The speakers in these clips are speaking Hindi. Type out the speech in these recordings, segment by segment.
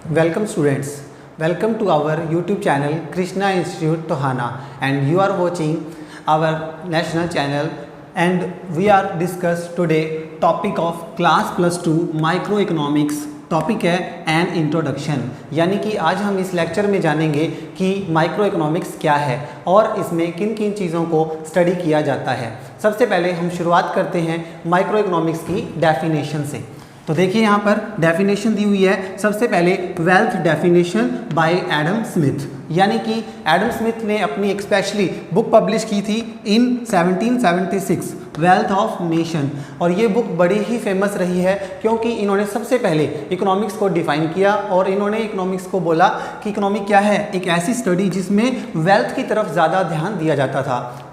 Welcome students, welcome to our YouTube channel Krishna Institute Tohana, and you are watching our national channel, and we are discuss today topic of class +2 microeconomics। Topic है एन इंट्रोडक्शन, यानी कि आज हम इस लेक्चर में जानेंगे कि माइक्रो इकोनॉमिक्स क्या है और इसमें किन किन चीज़ों को स्टडी किया जाता है। सबसे पहले हम शुरुआत करते हैं माइक्रो इकोनॉमिक्स की डेफिनेशन से। तो देखिए यहाँ पर डेफिनेशन दी हुई है। सबसे पहले wealth definition bye Adam Smith, यानी कि एडम स्मिथ ने अपनी एक स्पेशली बुक पब्लिश की थी इन 1776, वेल्थ ऑफ नेशन। और ये बुक बड़ी ही फेमस रही है क्योंकि इन्होंने सबसे पहले इकोनॉमिक्स को डिफाइन किया और इन्होंने इकोनॉमिक्स को बोला कि इकोनॉमिक क्या है, एक ऐसी स्टडी जिसमें वेल्थ की तरफ ज़्यादा ध्यान दिया जाता था।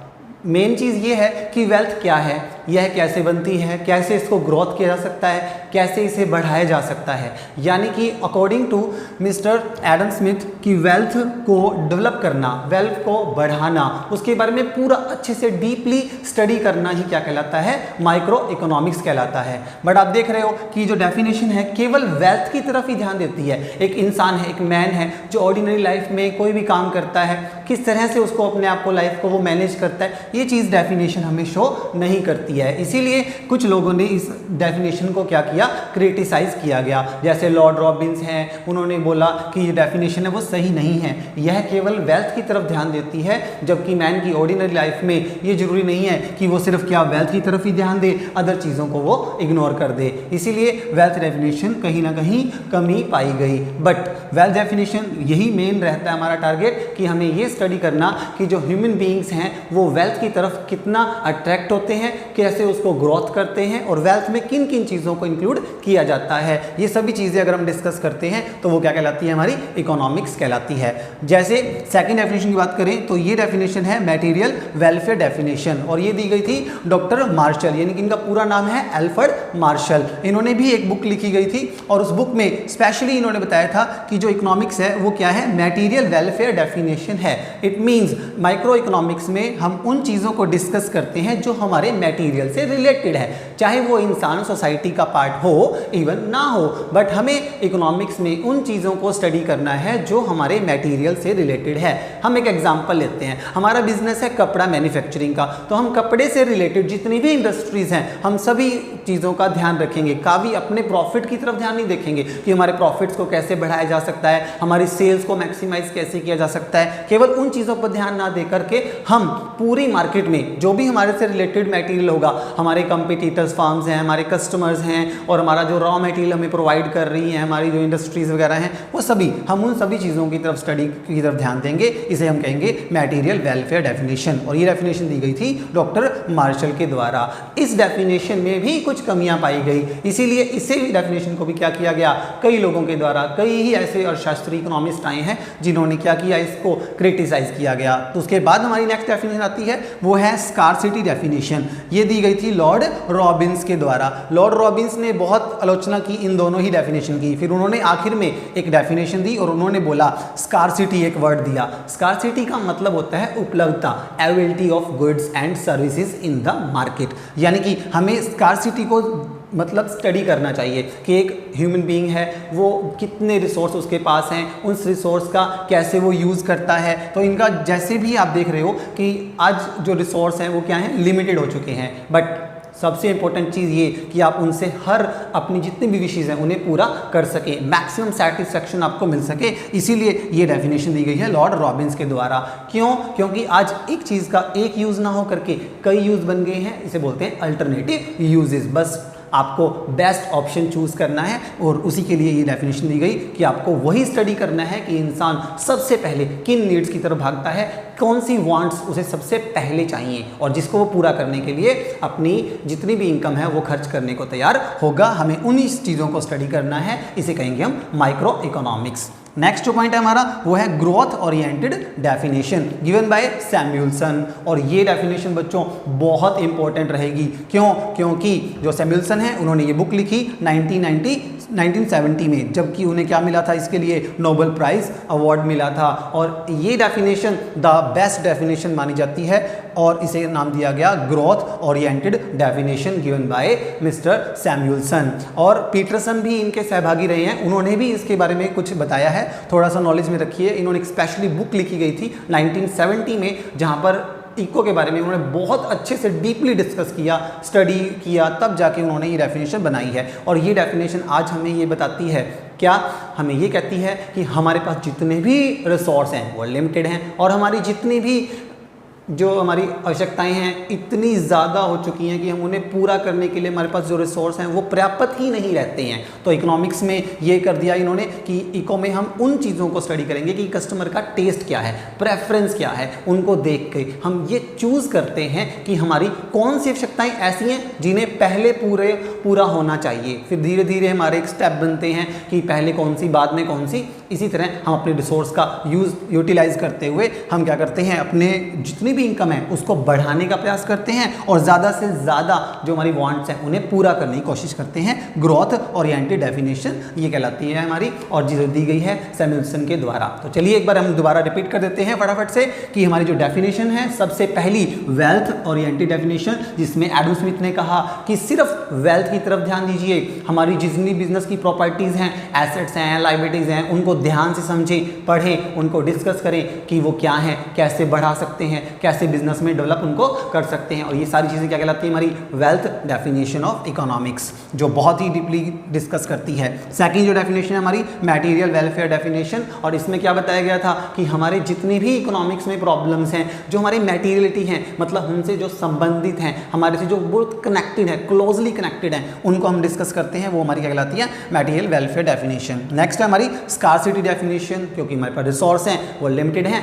मेन चीज़ ये है कि वेल्थ क्या है, यह कैसे बनती है, कैसे इसको ग्रोथ किया जा सकता है, कैसे इसे बढ़ाया जा सकता है। यानी कि according to mister Adam Smith की वेल्थ को डेवलप करना, वेल्थ को बढ़ाना, उसके बारे में पूरा अच्छे से डीपली स्टडी करना ही क्या कहलाता है, माइक्रो इकोनॉमिक्स कहलाता है। बट आप देख रहे हो कि जो डेफिनेशन है केवल वेल्थ की तरफ ही ध्यान देती है। एक इंसान है, एक मैन है जो ऑर्डिनरी लाइफ में कोई भी काम करता है, किस तरह से उसको अपने आप को लाइफ को वो मैनेज करता है, ये चीज़ डेफिनेशन हमें शो नहीं करती है। इसीलिए कुछ लोगों ने इस डेफिनेशन को क्या किया, क्रिटिसाइज किया गया। जैसे लॉर्ड रॉबिन्स हैं, उन्होंने बोला कि ये डेफिनेशन है वो सही नहीं है, यह केवल वेल्थ की तरफ ध्यान देती है, जबकि मैन की ऑर्डिनरी लाइफ में ये जरूरी नहीं है कि वो सिर्फ क्या वेल्थ की तरफ ही ध्यान दे, अदर चीज़ों को वो इग्नोर कर दे। इसीलिए वेल्थ डेफिनेशन कहीं ना कहीं कमी पाई गई। बट वेल्थ डेफिनेशन यही मेन रहता है हमारा टारगेट कि हमें ये स्टडी करना कि जो ह्यूमन बीइंग्स हैं वो वेल्थ की तरफ कितना अट्रैक्ट होते हैं, कैसे उसको ग्रोथ करते हैं और वेल्थ में किन किन चीज़ों को इंक्लूड किया जाता है। ये सभी चीज़ें अगर हम डिस्कस करते हैं तो वो क्या कहलाती है, हमारी इकोनॉमिक्स कहलाती है। जैसे सेकंड डेफिनेशन की बात करें तो ये डेफिनेशन है मटेरियल वेलफेयर डेफिनेशन, और ये दी गई थी डॉक्टर मार्शल, यानी कि इनका पूरा नाम है एल्फ्रेड मार्शल। इन्होंने भी एक बुक लिखी गई थी और उस बुक में स्पेशली इन्होंने बताया था कि जो इकोनॉमिक्स है वो क्या है, मटेरियल वेलफेयर डेफिनेशन है। इट मीन्स माइक्रो इकोनॉमिक्स में हम उन चीज़ों को डिस्कस करते हैं जो हमारे मटेरियल से रिलेटेड है, चाहे वो इंसान सोसाइटी का पार्ट हो इवन ना हो, बट हमें इकोनॉमिक्स में उन चीज़ों को स्टडी करना है जो हमारे मटेरियल से रिलेटेड है। हम एक एग्जांपल लेते हैं, हमारा बिजनेस है कपड़ा मैन्युफैक्चरिंग का, तो हम कपड़े से रिलेटेड जितनी भी इंडस्ट्रीज हैं हम सभी चीज़ों का ध्यान रखेंगे। कभी अपने प्रॉफिट की तरफ ध्यान नहीं देखेंगे कि हमारे प्रॉफिट्स को कैसे बढ़ाया जा सकता है, हमारी सेल्स को मैक्सिमाइज कैसे किया जा सकता है। केवल उन चीज़ों पर ध्यान ना दे करके हम पूरी मार्केट में जो भी हमारे से रिलेटेड मटेरियल होगा, हमारे कंपटीटर्स फार्म्स हैं, हमारे कस्टमर्स हैं और हमारा जो रॉ मटेरियल हमें प्रोवाइड कर रही हैं हमारी जो इंडस्ट्रीज वगैरह हैं, वो सभी हम उन सभी चीज़ों की तरफ स्टडी की तरफ ध्यान देंगे। इसे हम कहेंगे मटेरियल वेलफेयर डेफिनेशन, और ये डेफिनेशन दी गई थी डॉक्टर मार्शल के द्वारा। इस डेफिनेशन में भी कुछ कमियां पाई गई, इसीलिए इसे डेफिनेशन को भी क्या किया गया, कई लोगों के द्वारा, कई ही ऐसे अर्थशास्त्री इकोनॉमिस्ट आए हैं जिन्होंने क्या किया, इसको क्रिटिसाइज किया गया। तो उसके बाद हमारी नेक्स्ट डेफिनेशन आती है, वो है स्कार्सिटी डेफिनेशन। ये दी गई थी लॉर्ड रॉबिन्स के द्वारा। लॉर्ड रॉबिन्स ने बहुत आलोचना की इन दोनों ही डेफिनेशन की, फिर उन्होंने आखिर में एक डेफिनेशन दी और उन्होंने बोला स्कार्सिटी, एक वर्ड दिया। स्कार्सिटी का मतलब होता है उपलब्धता, availability of goods and services in the market. यानी कि हमें स्कार्सिटी को मतलब स्टडी करना चाहिए कि एक ह्यूमन बीइंग है वो कितने रिसोर्स उसके पास हैं, उस रिसोर्स का कैसे वो यूज़ करता है। तो इनका जैसे भी आप देख रहे हो कि आज जो रिसोर्स हैं वो क्या हैं, लिमिटेड हो चुके हैं, बट सबसे इंपॉर्टेंट चीज़ ये कि आप उनसे हर अपनी जितनी भी विशेज़ हैं उन्हें पूरा कर सके, मैक्सिमम सेटिस्फैक्शन आपको मिल सके। इसीलिए ये डेफिनेशन दी गई है लॉर्ड रॉबिन्स के द्वारा। क्यों? क्योंकि आज एक चीज़ का एक यूज़ ना हो करके कई यूज़ बन गए हैं, इसे बोलते हैं अल्टरनेटिव यूजेस। बस आपको बेस्ट ऑप्शन चूज़ करना है और उसी के लिए ये डेफिनेशन दी गई कि आपको वही स्टडी करना है कि इंसान सबसे पहले किन नीड्स की तरफ भागता है, कौन सी वांट्स उसे सबसे पहले चाहिए और जिसको वो पूरा करने के लिए अपनी जितनी भी इनकम है वो खर्च करने को तैयार होगा। हमें उन्हीं चीज़ों को स्टडी करना है, इसे कहेंगे हम माइक्रो इकोनॉमिक्स। नेक्स्ट जो पॉइंट है हमारा वो है growth oriented definition given by Samuelson. और ये डेफिनेशन बच्चों बहुत इंपॉर्टेंट रहेगी। क्यों? क्योंकि जो सैमुअल्सन है उन्होंने ये बुक लिखी 1970 में, जबकि उन्हें क्या मिला था इसके लिए? नोबेल प्राइज अवार्ड मिला था। और ये डेफिनेशन द बेस्ट डेफिनेशन मानी जाती है और इसे नाम दिया गया growth oriented definition given by mister Samuelson. और पीटरसन भी इनके सहभागी रहे हैं, उन्होंने भी इसके बारे में कुछ बताया है, थोड़ा सा नॉलेज में रखिए। इन्होंने एक स्पेशली बुक लिखी गई थी 1970 में, जहां पर इको के बारे में उन्होंने बहुत अच्छे से डीपली डिस्कस किया, स्टडी किया, तब जाके उन्होंने ये डेफिनेशन बनाई है। और ये डेफिनेशन आज हमें ये बताती है, क्या हमें ये कहती है कि हमारे पास जितने भी रिसोर्स हैं वो लिमिटेड हैं और हमारी जितनी भी जो हमारी आवश्यकताएं हैं इतनी ज़्यादा हो चुकी हैं कि हम उन्हें पूरा करने के लिए हमारे पास जो रिसोर्स हैं वो पर्याप्त ही नहीं रहते हैं। तो इकोनॉमिक्स में ये कर दिया इन्होंने कि इको में हम उन चीज़ों को स्टडी करेंगे कि कस्टमर का टेस्ट क्या है, प्रेफरेंस क्या है, उनको देख के हम ये चूज़ करते हैं कि हमारी कौन सी आवश्यकताएँ ऐसी हैं जिन्हें पहले पूरा होना चाहिए। फिर धीरे धीरे हमारे एक स्टेप बनते हैं कि पहले कौन सी, बाद में कौन सी। इसी तरह हम अपने रिसोर्स का यूटिलाइज करते हुए हम क्या करते हैं, अपने जितनी भी इनकम है उसको बढ़ाने का प्रयास करते हैं और ज़्यादा से ज़्यादा जो हमारी वांट्स हैं उन्हें पूरा करने की कोशिश करते हैं। ग्रोथ ओरिएंटेड डेफिनेशन ये कहलाती है हमारी, और जिसे दी गई है सैमुअल्सन के द्वारा। तो चलिए एक बार हम दोबारा रिपीट कर देते हैं फटाफट से कि हमारी जो डेफिनेशन है, सबसे पहली वेल्थ ओरिएंटेड डेफिनेशन, जिसमें एडम स्मिथ ने कहा कि सिर्फ वेल्थ की तरफ ध्यान दीजिए, हमारी जितनी बिजनेस की प्रॉपर्टीज़ हैं, एसेट्स हैं, लायबिलिटीज़ हैं, उनको ध्यान से समझें, पढ़ें, उनको डिस्कस करें कि वो क्या हैं, कैसे बढ़ा सकते हैं, कैसे बिजनेस में डेवलप उनको कर सकते हैं। और ये सारी चीज़ें क्या कहलाती है? हमारी वेल्थ डेफिनेशन ऑफ इकोनॉमिक्स, जो बहुत ही डीपली डिस्कस करती है। सेकंड जो डेफिनेशन है हमारी मटेरियल वेलफेयर डेफिनेशन, और इसमें क्या बताया गया था कि हमारे जितनी भी इकोनॉमिक्स में प्रॉब्लम्स हैं, जो हमारी मटेरियलिटी हैं, मतलब हमसे जो संबंधित हैं, हमारे से जो बहुत कनेक्टेड है, क्लोजली कनेक्टेड हैं, उनको हम डिस्कस करते हैं, वो हमारी क्या कहलाती है? Material welfare definition. नेक्स्ट है हमारी स्कार्सिटी डेफिनेशन, क्योंकि हमारे पास रिसोर्स हैं वो लिमिटेड हैं,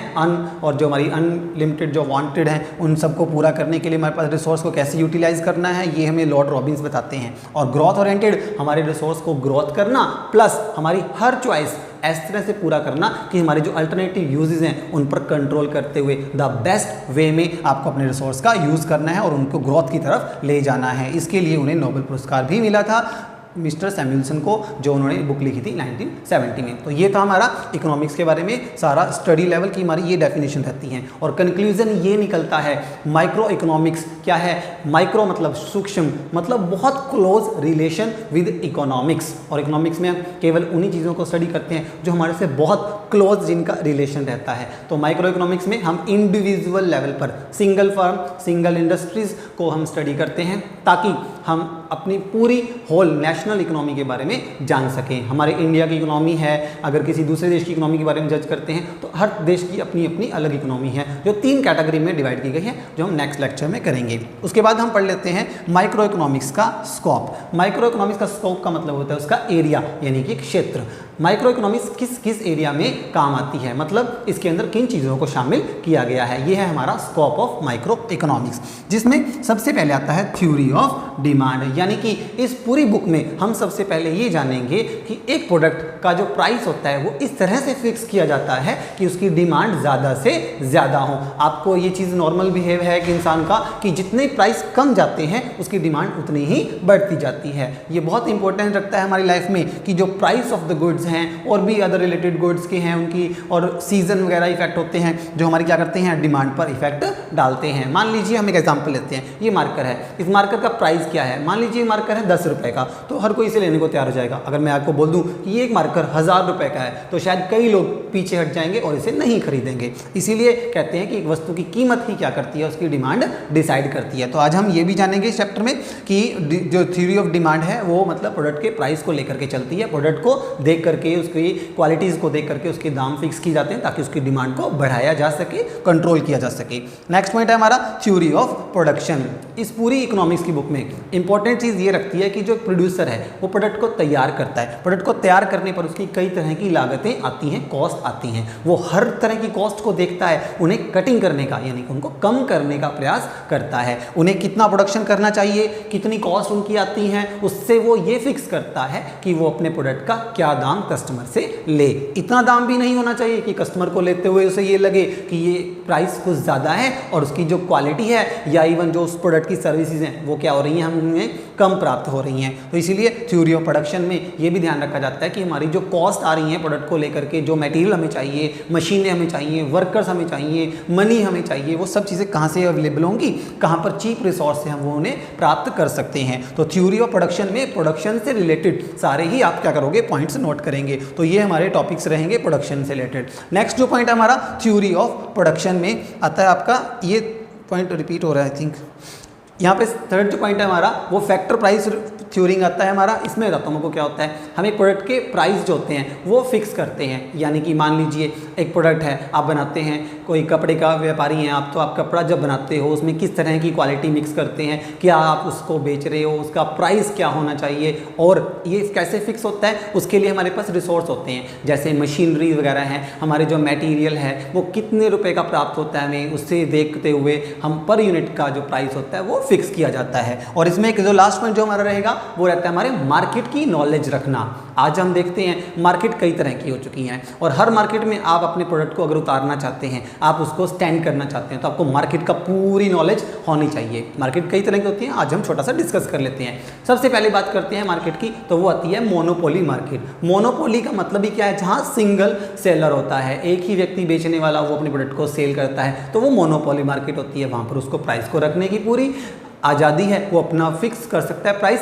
और जो हमारी अनलिमिटेड जो वांटेड हैं उन सबको पूरा करने के लिए हमारे पास रिसोर्स को कैसे यूटिलाइज करना है, ये हमें लॉर्ड रॉबिन्स बताते हैं। और ग्रोथ ओरिएंटेड, हमारे रिसोर्स को ग्रोथ करना प्लस हमारी हर चॉइस इस तरह से पूरा करना कि हमारे जो अल्टरनेटिव यूजेस हैं उन पर कंट्रोल करते हुए द बेस्ट वे में आपको अपने रिसोर्स का यूज़ करना है और उनको ग्रोथ की तरफ ले जाना है। इसके लिए उन्हें नोबेल पुरस्कार भी मिला था मिस्टर सैमुअल्सन को, जो उन्होंने बुक लिखी थी 1970 में। तो ये था हमारा इकोनॉमिक्स के बारे में सारा स्टडी लेवल की हमारी ये डेफिनेशन रहती हैं। और कंक्लूजन ये निकलता है, माइक्रो इकोनॉमिक्स क्या है? माइक्रो मतलब सूक्ष्म, मतलब बहुत क्लोज रिलेशन विद इकोनॉमिक्स। और इकोनॉमिक्स में हम केवल उन्हीं चीज़ों को स्टडी करते हैं जो हमारे से बहुत क्लोज जिनका रिलेशन रहता है। तो माइक्रो इकोनॉमिक्स में हम इंडिविजुअल लेवल पर सिंगल फर्म, सिंगल इंडस्ट्रीज को हम स्टडी करते हैं ताकि हम अपनी पूरी होल नेशनल इकोनॉमी के बारे में जान सकें। हमारे इंडिया की इकोनॉमी है, अगर किसी दूसरे देश की इकोनॉमी के बारे में जज करते हैं तो हर देश की अपनी अपनी अलग इकोनॉमी है, जो 3 कैटेगरी में डिवाइड की गई है, जो हम नेक्स्ट लेक्चर में करेंगे। उसके बाद हम पढ़ लेते हैं माइक्रो इकोनॉमिक्स का स्कोप। माइक्रो इकोनॉमिक्स का स्कोप का मतलब होता है उसका एरिया, यानी कि क्षेत्र। माइक्रो इकोनॉमिक्स किस किस एरिया में काम आती है, मतलब इसके अंदर किन चीज़ों को शामिल किया गया है, ये है हमारा स्कोप ऑफ माइक्रो इकोनॉमिक्स। जिसमें सबसे पहले आता है थ्योरी ऑफ डिमांड, यानी कि इस पूरी बुक में हम सबसे पहले ये जानेंगे कि एक प्रोडक्ट का जो प्राइस होता है वो इस तरह से फिक्स किया जाता है कि उसकी डिमांड ज़्यादा से ज़्यादा हो। आपको ये चीज़ नॉर्मल बिहेव है कि इंसान का कि जितने प्राइस कम जाते हैं उसकी डिमांड उतनी ही बढ़ती जाती है। ये बहुत इंपॉर्टेंट रखता है हमारी लाइफ में कि जो प्राइस ऑफ द गुड्स हैं और भी अदर रिलेटेड गुड्स के हैं उनकी, और सीजन वगैरह इफेक्ट होते हैं जो हमारी क्या करते हैं, डिमांड पर इफेक्ट डालते हैं। मान लीजिए हम एक एग्जांपल लेते हैं, ये मार्कर है, इस मार्कर का प्राइस क्या है? मान लीजिए मार्कर है 10 रुपये का, तो हर कोई इसे लेने को तैयार हो जाएगा। अगर मैं आपको बोल दूं कि ये एक मार्कर 1000 रुपये का है तो शायद कई लोग पीछे हट जाएंगे और इसे नहीं खरीदेंगे। इसीलिए कहते हैं कि एक वस्तु की कीमत ही क्या करती है, उसकी डिमांड डिसाइड करती है। तो आज हम ये भी जानेंगे इस चैप्टर में कि जो थ्योरी ऑफ डिमांड है वो मतलब प्रोडक्ट के प्राइस को लेकर के चलती है। प्रोडक्ट को देख करके, उसकी क्वालिटीज़ को देख करके उसके दाम फिक्स किए जाते हैं ताकि उसकी डिमांड को बढ़ाया जा सके, कंट्रोल किया जा सके। नेक्स्ट पॉइंट है हमारा थ्योरी ऑफ प्रोडक्शन। इस पूरी इकोनॉमिक्स की बुक में इंपॉर्टेंट चीज़ ये रखती है कि जो प्रोड्यूसर है वो प्रोडक्ट को तैयार करता है, प्रोडक्ट को तैयार करने पर उसकी कई तरह की लागतें आती हैं, कॉस्ट आती हैं। वो हर तरह की कॉस्ट को देखता है, उन्हें कटिंग करने का यानी कि उनको कम करने का प्रयास करता है। उन्हें कितना प्रोडक्शन करना चाहिए, कितनी कॉस्ट उनकी आती हैं, उससे वो ये फिक्स करता है कि वो अपने प्रोडक्ट का क्या दाम कस्टमर से ले। इतना दाम भी नहीं होना चाहिए कि कस्टमर को लेते हुए उसे ये लगे कि ये प्राइस कुछ ज़्यादा है और उसकी जो क्वालिटी है या इवन जो उस प्रोडक्ट की सर्विसेज हैं वो क्या हो रही हैं, हमें कम प्राप्त हो रही हैं। तो इसीलिए थ्योरी ऑफ प्रोडक्शन में ये भी ध्यान रखा जाता है कि हमारी जो कॉस्ट आ रही है प्रोडक्ट को लेकर के, जो मटेरियल हमें चाहिए, मशीनें हमें चाहिए, वर्कर्स हमें चाहिए, मनी हमें चाहिए, वो सब चीज़ें कहाँ से अवेलेबल होंगी, कहाँ पर चीप रिसोर्स से हम वो उन्हें प्राप्त कर सकते हैं। तो थ्योरी ऑफ प्रोडक्शन में प्रोडक्शन से रिलेटेड सारे ही आप क्या करोगे, पॉइंट्स नोट करेंगे। तो ये हमारे टॉपिक्स रहेंगे प्रोडक्शन से रिलेटेड। नेक्स्ट जो पॉइंट हमारा थ्योरी ऑफ प्रोडक्शन में आता है आपका, ये पॉइंट रिपीट हो रहा है आई थिंक, यहाँ पे थर्ड जो पॉइंट है हमारा वो फैक्टर प्राइस थ्योरिंग आता है हमारा। इसमें बताता हूँ आपको क्या होता है। हम एक प्रोडक्ट के प्राइस जो होते हैं वो फिक्स करते हैं, यानी कि मान लीजिए एक प्रोडक्ट है, आप बनाते हैं, कोई कपड़े का व्यापारी हैं आप, तो आप कपड़ा जब बनाते हो उसमें किस तरह की क्वालिटी मिक्स करते हैं, क्या आप उसको बेच रहे हो, उसका प्राइस क्या होना चाहिए, और ये कैसे फिक्स होता है, उसके लिए हमारे पास रिसोर्स होते हैं, जैसे मशीनरी वगैरह हैं, हमारे जो मटेरियल है वो कितने रुपए का प्राप्त होता है हमें, उससे देखते हुए हम पर यूनिट का जो प्राइस होता है वो फिक्स किया जाता है। और इसमें एक जो लास्ट पॉइंट जो हमारा रहेगा वो रहता है हमारे मार्केट की नॉलेज रखना। आज हम देखते हैं मार्केट कई तरह की हो चुकी हैं और हर मार्केट में आप अपने प्रोडक्ट को अगर उतारना चाहते हैं, आप उसको स्टैंड करना चाहते हैं, तो आपको मार्केट का पूरी नॉलेज होनी चाहिए। मार्केट कई तरह की होती है, आज हम छोटा सा डिस्कस कर लेते हैं। सबसे पहले बात करते हैं मार्केट की, तो वो आती है मोनोपोली मार्केट। मोनोपोली का मतलब ही क्या है, जहाँ सिंगल सेलर होता है, एक ही व्यक्ति बेचने वाला वो अपने प्रोडक्ट को सेल करता है, तो वो मोनोपोली मार्केट होती है। वहाँ पर उसको प्राइस को रखने की पूरी आज़ादी है, वो अपना फिक्स कर सकता है प्राइस,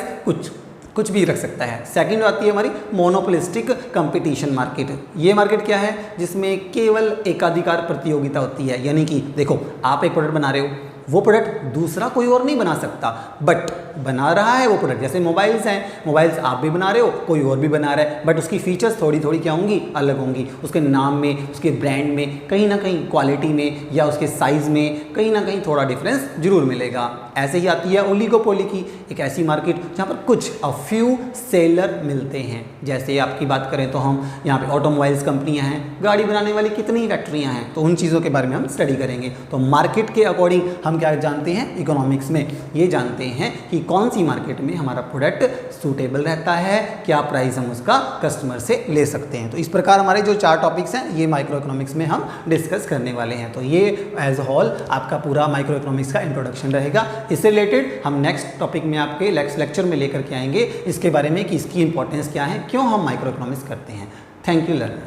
कुछ भी रख सकता है। सेकंड आती है हमारी मोनोपोलिस्टिक कंपटीशन मार्केट। ये मार्केट क्या है, जिसमें केवल एकाधिकार प्रतियोगिता होती है, यानी कि देखो आप एक प्रोडक्ट बना रहे हो, वो प्रोडक्ट दूसरा कोई और नहीं बना सकता, बट बना रहा है वो प्रोडक्ट। जैसे मोबाइल्स हैं, मोबाइल्स आप भी बना रहे हो, कोई और भी बना रहा है, बट उसकी फीचर्स थोड़ी थोड़ी क्या होंगी, अलग होंगी। उसके नाम में, उसके ब्रांड में, कहीं ना कहीं क्वालिटी में या उसके साइज़ में कहीं ना कहीं थोड़ा डिफरेंस जरूर मिलेगा। ऐसे ही आती है ओलिगोपोली की एक ऐसी मार्केट जहाँ पर कुछ फ्यू सेलर मिलते हैं। जैसे आपकी बात करें तो हम यहाँ पे ऑटोमोबाइल्स कंपनियाँ हैं, गाड़ी बनाने वाली कितनी फैक्ट्रियाँ हैं, तो उन चीज़ों के बारे में हम स्टडी करेंगे। तो मार्केट के अकॉर्डिंग हम क्या जानते हैं, इकोनॉमिक्स में ये जानते हैं कि कौन सी मार्केट में हमारा प्रोडक्ट सूटेबल रहता है, क्या प्राइस हम उसका कस्टमर से ले सकते हैं। तो इस प्रकार हमारे जो 4 टॉपिक्स हैं ये माइक्रो इकोनॉमिक्स में हम डिस्कस करने वाले हैं। तो ये एज होल आपका पूरा माइक्रो इकोनॉमिक्स का इंट्रोडक्शन रहेगा। इससे रिलेटेड हम नेक्स्ट टॉपिक में आपके नेक्स्ट लेक्चर में लेकर के आएंगे इसके बारे में कि इसकी इंपॉर्टेंस क्या है, क्यों हम माइक्रो इकोनॉमिक्स करते हैं। Thank you learner.